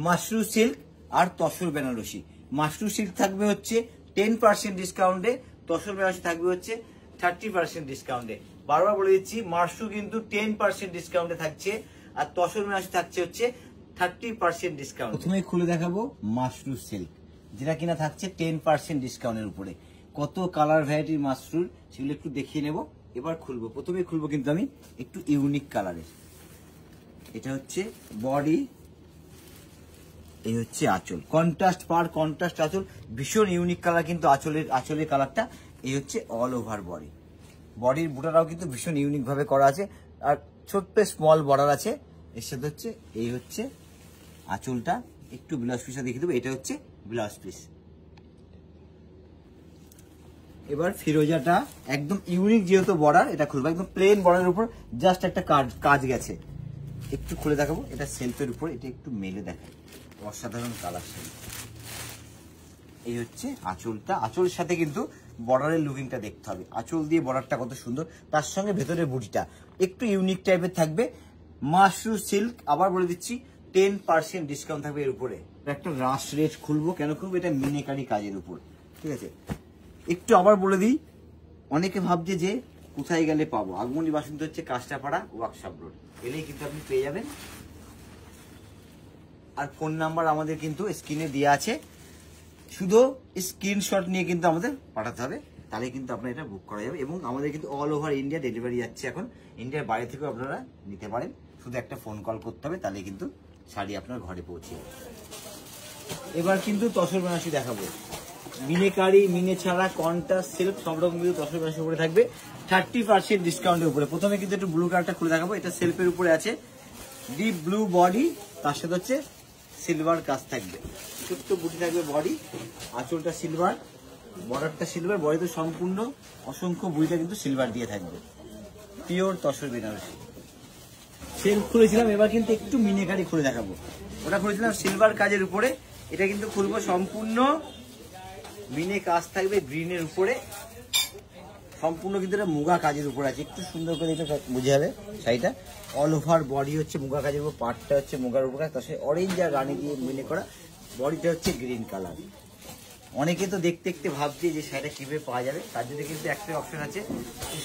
Mashru silk আর tussar Banarasi. Mashru silk থাকবে হচ্ছে 10% ডিসকাউন্টে, তসর বেনারসি থাকবে হচ্ছে 30% ডিসকাউন্টে। বারবার বলে দিচ্ছি, মাশরু কিন্তু 10% ডিসকাউন্টে থাকছে আর তসর বেনারসি থাকছে হচ্ছে 30% ডিসকাউন্ট। প্রথমে খুলে দেখাবো মাশরু সিল্ক, যেটা কিনা থাকছে 10% ডিসকাউন্টের উপরে। কত কালার ভ্যারাইটির মাশরুর সেগুলো একটু দেখিয়ে নেব। এবার খুলবো, প্রথমে খুলবো কিন্তু আমি একটু ইউনিক কালারের। এটা হচ্ছে বডি, এই হচ্ছে আঁচল, কন্ট্রাস্ট পার কন্ট্রাস্ট আঁচল, ভীষণ ইউনিক কালার কিন্তু আঁচলের কালারটা। এই হচ্ছে অল ওভার বডি, বডির বুটাটাও কিন্তু ভীষণ ইউনিক ভাবে করা আছে আর ছোট্ট স্মল বর্ডার আছে এর সাথে। হচ্ছে এই হচ্ছে আঁচলটা, একটু ব্লাউজ পিসটা দেখিয়ে দেবো। এটা হচ্ছে ব্লাউজ পিস। এবার ফিরোজাটা একদম ইউনিক যেহেতু বর্ডার, এটা খুলবো একদম প্লেন বর্ডারের উপর, জাস্ট একটা কাজ গেছে। একটু খুলে দেখাবো, এটা সেলফের উপর, এটা একটু মেলে দেখায়, অসাধারণ কালার সেল। এই হচ্ছে আঁচলটা, আঁচলের সাথে কিন্তু বর্ডারের লুকিংটা দেখতে হবে। আঁচল দিয়ে বর্ডারটা কত সুন্দর, তার সঙ্গে ভেতরের বুটিটা একটু ইউনিক টাইপের থাকবে। মাশরু সিল্ক, আবার বলে দিচ্ছি 10% ডিসকাউন্ট থাকবে এর উপরে। একটা রাশ রেট খুলবো, কেন খুলবো, এটা মিনেকারি কাজের উপর, ঠিক আছে। একটু আবার বলে দিই, অনেকে ভাবছে যে কোথায় গেলে পাবো, আগমনী বাসন্তী হচ্ছে কাঁচরাপাড়া ওয়ার্কশপ রোড, এলেই কিন্তু আপনি পেয়ে যাবেন। আর ফোন নাম্বার আমাদের কিন্তু স্ক্রিনে দেওয়া আছে, শুধু স্ক্রিনশট নিয়ে কিন্তু আমাদের পাঠাতে হবে, তাহলে কিন্তু আপনার এটা বুক করা যাবে। এবং আমাদের কিন্তু অল ওভার ইন্ডিয়া ডেলিভারি যাচ্ছে এখন, ইন্ডিয়ার বাইরে থেকেও আপনারা নিতে পারেন। শুধু একটা ফোন কল করতে হবে, তাহলে কিন্তু শাড়ি আপনার ঘরে পৌঁছে যাবে। এবার কিন্তু তসর বেনারসি দেখাবো, মিনেকারি, মিনে ছাড়া, কন্ট্রাস্ট, সিল্ক সব রকম কিন্তু তসর বেনারসির উপরে থাকবে 30% ডিসকাউন্টের উপরে। প্রথমে কিন্তু একটু ব্লু কালারটা খুলে দেখাবো, এটা সেলফের উপরে আছে, ডিপ ব্লু বডি, তার সাথে হচ্ছে সিলভার কাজ থাকবে, ছোট্ট বুটি থাকবে বডি, আঁচলটা সিলভার, বর্ডারটা সিলভার, বডিতে সম্পূর্ণ অসংখ্য বুটিটা কিন্তু সিলভার দিয়ে থাকবে, পিওর তসর বেনারসি। সেল খুলেছিলাম, এবার কিন্তু একটু মিনেকারি খুলে দেখাবো। ওটা খুলেছিলাম সিলভার কাজের উপরে, এটা কিন্তু খুলবো সম্পূর্ণ মিনে কাজ থাকবে গ্রিনের উপরে, সম্পূর্ণ কিন্তু এটা মুগা কাজের উপর আছে। একটু সুন্দর করে এটা বুঝে যাবে শাড়িটা। অল ওভার বডি হচ্ছে মুগা কাজের উপর, পার্টটা হচ্ছে মুগার উপর, তার সাথে অরেঞ্জ আর রানি দিয়ে মিনে করা, বডিটা হচ্ছে গ্রিন কালার। অনেকে তো দেখতে দেখতে ভাবছে যে শাড়িটা কিভাবে পাওয়া যাবে, তার জন্য কিন্তু একটা অপশন আছে,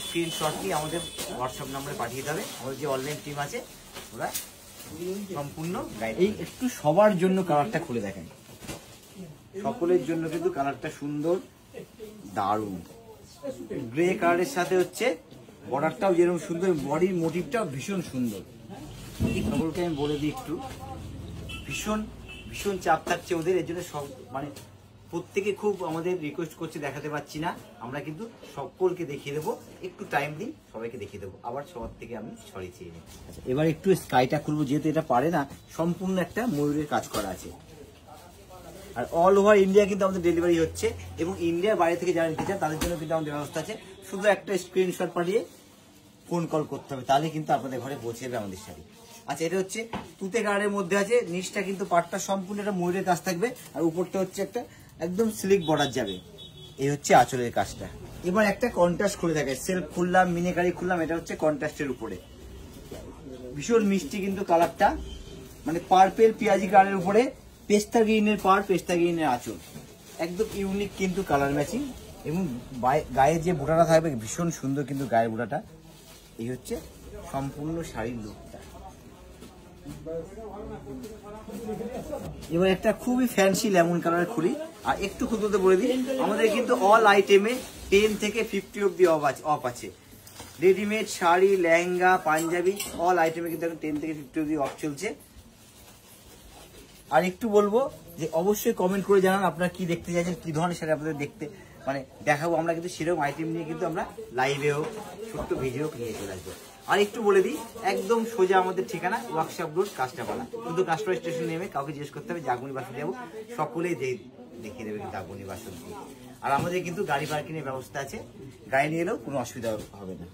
স্ক্রিনশট নিয়ে আমাদের হোয়াটসঅ্যাপ নাম্বারে পাঠিয়ে দেবে। আমাদের যে অনলাইন টিম আছে ওরা সম্পূর্ণ গাইড। এই একটু সবার জন্য কালারটা খুলে দেখেন, সকলের জন্য কিন্তু কালারটা সুন্দর, দারুণ গ্রে কালারের সাথে হচ্ছে বর্ডারটাও যেরকম সুন্দর, বডির মোটিভটাও ভীষণ সুন্দর। সকলকে আমি বলে দিই, একটু ভীষণ ভীষণ চাপ থাকছে ওদের, এর জন্য সব মানে প্রত্যেকে খুব আমাদের রিকোয়েস্ট করছে, দেখাতে পাচ্ছি না, আমরা কিন্তু সকলকে দেখিয়ে দেবো, একটু টাইম দিন, সবাইকে দেখিয়ে দেবো। আবার সবার থেকে আমি সরি চেয়ে নিই। এবার একটু স্কাইটা খুলবো, যেহেতু এটা পারে না, সম্পূর্ণ একটা ময়ূরের কাজ করা আছে। আর অল ওভার ইন্ডিয়া কিন্তু আমাদের ডেলিভারি হচ্ছে, এবং ইন্ডিয়ার বাইরে থেকে যারা নিতে চান তাদের জন্য কিন্তু আমাদের ব্যবস্থা আছে। শুধু একটা স্ক্রিনশট পাঠিয়ে ফোন কল করতে হবে, তাহলে কিন্তু আপনাদের ঘরে পৌঁছে যাবে আমাদের শাড়ি। আচ্ছা, এটা হচ্ছে তুতে কালারের মধ্যে আছে, নিচটা কিন্তু পাটটা সম্পূর্ণ একটা ময়ূরের কাজ থাকবে, আর উপরটা হচ্ছে একটা একদম স্লিক বর্ডার যাবে। এই হচ্ছে আঁচলের কাজটা। এবার একটা কন্ট্রাস্ট খুলে থাকে, সেলফ খুললাম, মিনেকারি খুললাম, এটা হচ্ছে কন্ট্রাস্টের উপরে, ভীষণ মিষ্টি কিন্তু কালারটা, মানে পার্পেল পেঁয়াজি কালারের উপরে পেস্তা গ্রিনের পেস্তা গ্রিনের আঁচল, একদম ইউনিক কিন্তু কালার ম্যাচিং। এবং গায়ে যে বুটাটা থাকবে ভীষণ সুন্দর কিন্তু গায়ের বুটাটা। এই হচ্ছে সম্পূর্ণ শাড়ির লুকটা। এবার একটা খুবই ফ্যান্সি লেমন কালার খুলি, আর একটু খুলতে বলে দিই, আমাদের কিন্তু অল আইটেমে 10 থেকে 50 অব্দি অফ আছে। রেডিমেড শাড়ি, লেহেঙ্গা, পাঞ্জাবি, অল আইটেমে কিন্তু এখন 10 থেকে 50 অব্দি অফ চলছে। আর একটু বলবো যে অবশ্যই কমেন্ট করে জানান আপনারা কি দেখতে চাইছেন, কি ধরনের শাড়ি আপনাদের দেখতে মানে দেখাবো। আমরা কিন্তু সেরকম আইটেম নিয়ে কিন্তু আমরা লাইভেও ছোট্ট ভিডিও নিয়ে চলে আসবো। আর একটু বলে দিই, একদম সোজা আমাদের ঠিকানা ওয়ার্কশপ রোড, কাঁচরাপাড়া। কিন্তু কাঁচরাপাড়া স্টেশন নেমে কাউকে জিজ্ঞেস করতে হবে আগমনী বাসন্তী যাবো, সকলেই দেখিয়ে দেবে কিন্তু আগমনী বাসন্তী। আর আমাদের কিন্তু গাড়ি পার্কিং এর ব্যবস্থা আছে, গাড়ি নিয়ে এলেও কোনো অসুবিধা হবে না।